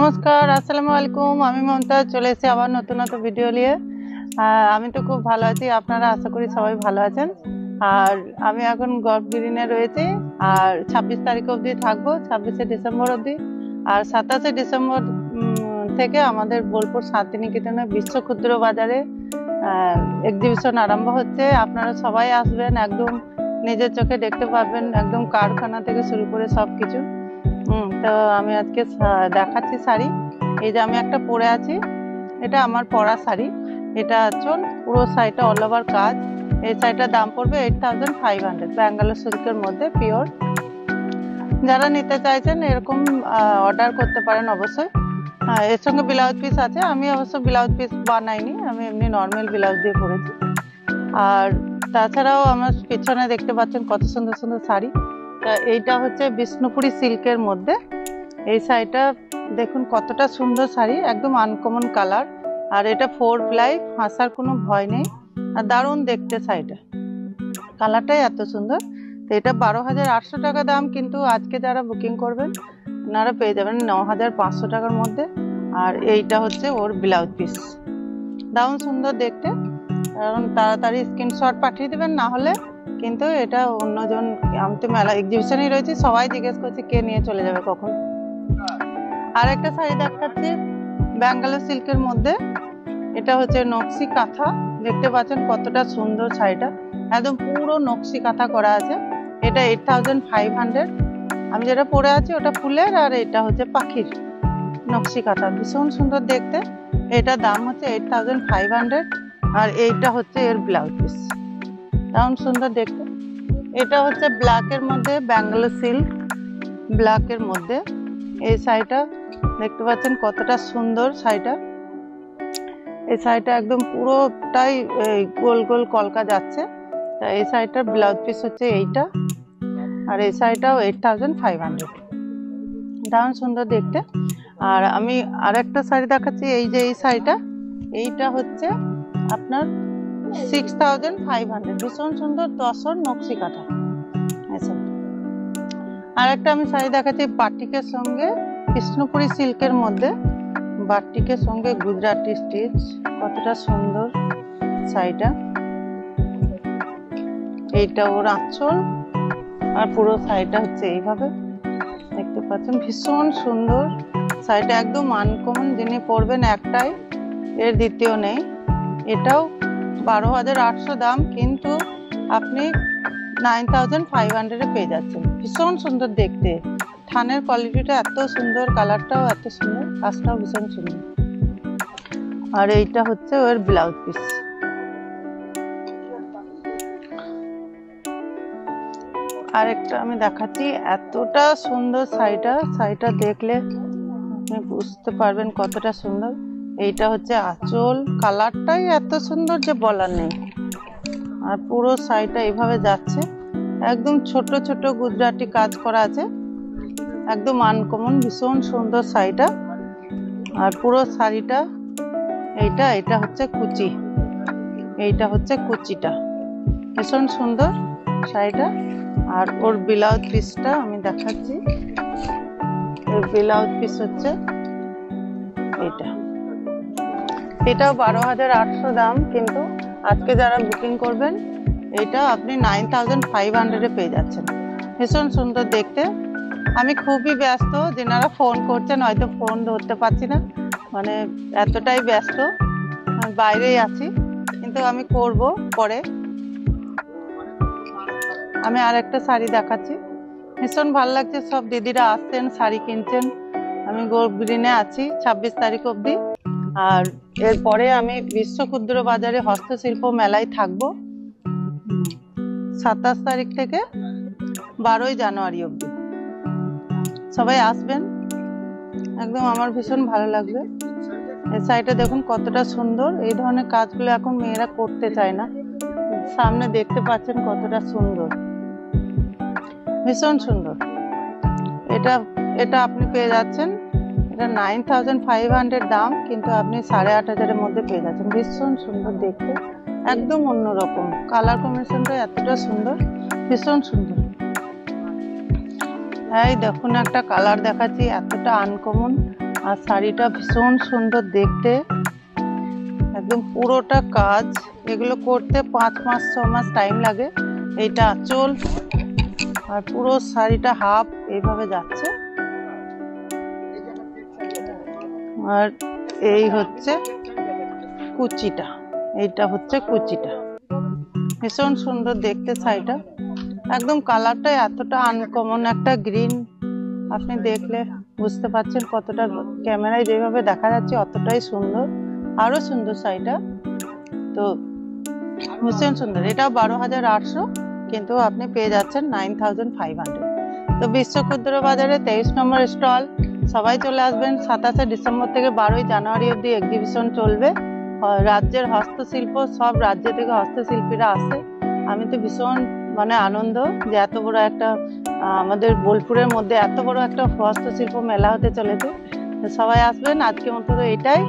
নমস্কার, আসসালামু আলাইকুম। আমি মমতা চলে এসেছি আবার নতুন নতুন ভিডিও নিয়ে। আমি তো খুব ভালো আছি, আপনারা আশা করি সবাই ভালো আছেন। আর আমি এখন গল্ফ গ্রিনে রয়েছি, আর 26 তারিখ অবধি থাকবো, 26শে ডিসেম্বর অবধি। আর 27শে ডিসেম্বর থেকে আমাদের বোলপুর শান্তিনিকেতনে বিশ্ব ক্ষুদ্র বাজারে এক্সিবিশন আরম্ভ হচ্ছে। আপনারা সবাই আসবেন, একদম নিজের চোখে দেখতে পারবেন, একদম কারখানা থেকে শুরু করে সব কিছু। তো আমি আজকে দেখাচ্ছি শাড়ি। এই যে আমি একটা পরে আছি, এটা আমার পরা শাড়ি। এটা আঁচল, পুরো শাড়িটা অল ওভার কাজ। এই শাড়িটার দাম পড়বে 8500, ব্যাঙ্গালোর সিল্কের মধ্যে পিওর। যারা নিতে চাইছেন এরকম অর্ডার করতে পারেন অবশ্যই। এর সঙ্গে ব্লাউজ পিস আছে। আমি অবশ্য ব্লাউজ পিস বানাইনি, আমি এমনি নর্মাল ব্লাউজ দিয়ে পরেছি। আর তাছাড়াও আমার পিছনে দেখতে পাচ্ছেন কত সুন্দর সুন্দর শাড়ি। এইটা হচ্ছে বিষ্ণুপুরি সিল্কের মধ্যে। এই শাড়িটা দেখুন কতটা সুন্দর শাড়ি, একদম আনকমন কালার। আর এটা 4 প্লাই, ফাঁসার কোনো ভয় নেই। আর দারুণ দেখতে শাড়িটা, কালারটাই এত সুন্দর। তো এটা 12,800 টাকা দাম, কিন্তু আজকে যারা বুকিং করবেন ওনারা পেয়ে যাবেন 9,500 টাকার মধ্যে। আর এইটা হচ্ছে ওর ব্লাউজ পিস, দারুণ সুন্দর দেখতে। কারণ তাড়াতাড়ি স্ক্রিনশট পাঠিয়ে দেবেন, না হলে কিন্তু এটা অন্যজন, আমি তো মেলা এক্সিবিশনেই রয়েছি, সবাই জিজ্ঞেস করছে কে নিয়ে চলে যাবে কখন। আর একটা শাড়ি দেখাচ্ছি ব্যাঙ্গালোর সিল্কের মধ্যে। এটা হচ্ছে নকশি কাঁথা, দেখতে পাচ্ছেন কতটা সুন্দর শাড়িটা, একদম পুরো নকশি কাঁথা করা আছে। এটা 8500। আমি যেটা পরে আছি ওটা ফুলের, আর এটা হচ্ছে পাখির নকশি কাঁথা, ভীষণ সুন্দর দেখতে। এটার দাম হচ্ছে 8500। আর এইটা হচ্ছে এর ব্লাউজ পিস, দারুণ সুন্দর দেখতে। এটা হচ্ছে ব্ল্যাকের মধ্যে, ব্যাঙ্গালোর সিল্ক ব্ল্যাকের মধ্যে। এই শাড়িটা দেখতে পাচ্ছেন কতটা সুন্দর শাড়িটা। এই শাড়িটা একদম পুরোটাই গোল গোল কলকা যাচ্ছে। তা এই শাড়িটার ব্লাউজ পিস হচ্ছে এইটা। আর এই শাড়িটাও 8500, দারুণ সুন্দর দেখতে। আর আমি আরেকটা শাড়ি দেখাচ্ছি, এই যে এই শাড়িটা, এইটা হচ্ছে আপনার 6500, ভীষণ সুন্দর তসর নকশি কাঁথা। আর একটা আমি শাড়ি দেখাচ্ছি বাটিকের সঙ্গে, বিষ্ণুপুরি সিল্কের মধ্যে, বাটিকের সঙ্গে গুজরাটি স্টিচ, কতটা সুন্দর শাড়িটা। এইটা ওর আঁচল, আর পুরো শাড়িটা হচ্ছে এইভাবে দেখতে পাচ্ছেন, ভীষণ সুন্দর শাড়িটা, একদম আনকমন। যিনি পরবেন একটাই, এর দ্বিতীয় নেই। এটাও 12,800 দাম, কিন্তু আপনি 9,500 পেয়ে যাচ্ছেন। ভীষণ সুন্দর দেখতে, থানের কোয়ালিটিটা এত সুন্দর, কালারটাও এত সুন্দর, কাজটাও ভীষণ সুন্দর। আর এইটা হচ্ছে ওর ব্লাউজ পিস। আর একটা আমি দেখাচ্ছি, এতটা সুন্দর শাড়িটা দেখলে আপনি বুঝতে পারবেন কতটা সুন্দর। এইটা হচ্ছে আঁচল, কালারটাই এত সুন্দর যে বলার নেই। আর পুরো শাড়িটা এইভাবে যাচ্ছে, একদম ছোট ছোট গুজরাটি কাজ করা আছে, একদম আনকমন, ভীষণ সুন্দর শাড়িটা। আর পুরো শাড়িটা এটা হচ্ছে কুচি, এইটা হচ্ছে কুচিটা, ভীষণ সুন্দর শাড়িটা। আর ওর ব্লাউজ পিসটা আমি দেখাচ্ছি, এর ব্লাউজ পিস হচ্ছে এটাও 12,800 দাম, কিন্তু আজকে যারা বুকিং করবেন এটা আপনি 9,500 পেয়ে যাচ্ছেন। ভীষণ সুন্দর দেখতে। আমি খুবই ব্যস্ত, যেনারা ফোন করছেন হয়তো ফোন ধরতে পারছি না, মানে এতটাই ব্যস্ত, বাইরেই আছি, কিন্তু আমি করব পরে। আমি আর একটা শাড়ি দেখাচ্ছি, ভীষণ ভালো লাগছে, সব দিদিরা আসছেন শাড়ি কিনছেন। আমি গল্ফ গ্রিনে আছি 26 তারিখ অবধি। আর এরপরে আমি বিশ্ব ক্ষুদ্র বাজারে হস্তশিল্প মেলায় থাকবো 27 তারিখ থেকে 12ই জানুয়ারি অবধি। সবাই আসবেন, একদম আমার ভীষণ ভালো লাগবে। এই শাড়িটা দেখুন কতটা সুন্দর। এই ধরনের কাজগুলো এখন মেয়েরা করতে চায় না, সামনে দেখতে পাচ্ছেন কতটা সুন্দর, ভীষণ সুন্দর। এটা আপনি পেয়ে যাচ্ছেন, এটা 9,500 দাম, কিন্তু আপনি 8,500-এর মধ্যে পেয়ে যাচ্ছেন। ভীষণ সুন্দর দেখতে, একদম অন্যরকম কালার কম্বিনেশনটা, এতটা সুন্দর, ভীষণ সুন্দর। এই দেখুন একটা কালার দেখাচ্ছি, এতটা আনকমন। আর শাড়িটা ভীষণ সুন্দর দেখতে, একদম পুরোটা কাজ। এগুলো করতে 5 মাস 6 মাস টাইম লাগে। এইটা আঁচল, আর পুরো শাড়িটা হাফ এইভাবে যাচ্ছে। আর এই হচ্ছে কুচিটা, এইটা হচ্ছে কুচিটা। ভীষণ সুন্দর দেখতে শাড়িটা, একদম কালারটা এতটা আনকমন একটা গ্রিন, আপনি দেখলে বুঝতে পারছেন কতটা, ক্যামেরায় যেভাবে দেখা যাচ্ছে অতটাই সুন্দর, আরো সুন্দর শাড়িটা। তো ভীষণ সুন্দর, এটা 12,800, কিন্তু আপনি পেয়ে যাচ্ছেন 9,500। তো বিশ্ব ক্ষুদ্র বাজারে 23 নম্বর স্টল, সবাই চলে আসবেন। 27শে ডিসেম্বর থেকে 12ই জানুয়ারি অব্দি এক্সিবিশন চলবে। রাজ্যের হস্তশিল্প, সব রাজ্য থেকে হস্তশিল্পীরা আসে। আমি তো ভীষণ আনন্দ যে এত বড় একটা আমাদের বোলপুরের মধ্যে এত বড় একটা হস্তশিল্প মেলা হতে চলেছে। সবাই আসবেন, আজকের মতো এটাই।